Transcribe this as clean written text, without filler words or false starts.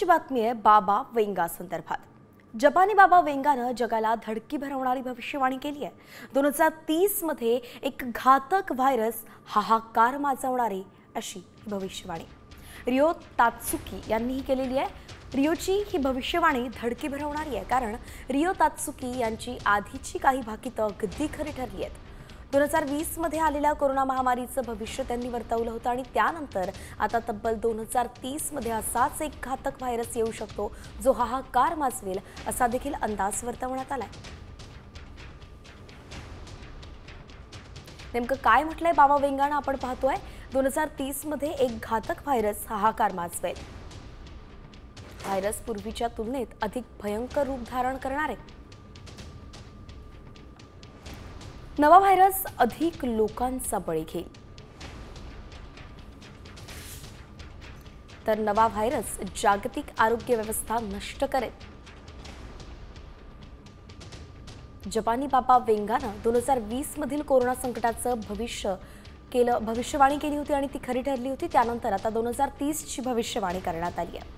बातमी आहे बाबा वेंगा संदर्भात। जपानी बाबा वेंगानं जगाला धडकी भरवणारी भविष्यवाणी केली आहे। 2030 मध्ये एक घातक व्हायरस हाहाकार माजवणारी अशी भविष्यवाणी रियो तात्सुकी यांनी केलेली आहे। रियोची ही भविष्यवाणी धडकी भरवणारी आहे, कारण रियो तात्सुकी यांची आधीची काही भाकितं अगदी खरी ठरली आहेत। 2020 मध्ये आलेल्या कोरोना महामारीचं भविष्य त्यांनी वर्तवलं होतं आणि त्यानंतर आता तब्बल 2030 मध्ये असाच एक घातक व्हायरस येऊ शकतो जो हाहाकार माजवेल असा देखील अंदाज वर्तवण्यात आलाय। नेमकं काय म्हटलंय बाबा वेंगानं आपण पाहतोय। 2030 मध्ये एक घातक व्हायरस हाहाकार माजवेल। व्हायरस पूर्वीच्या तुलनेत अधिक भयंकर रूप धारण करणार आहे। नवा व्हायरस अधिक लोकांचा बळी घेईल, तर नवा व्हायरस जागतिक आरोग्य व्यवस्था नष्ट करेल। जपानी बाबा वेंगानं 2020 मधील कोरोना संकटाचं भविष्यवाणी केली होती आणि ती खरी ठरली होती। त्यानंतर आता 2030 ची भविष्यवाणी करण्यात आली आहे।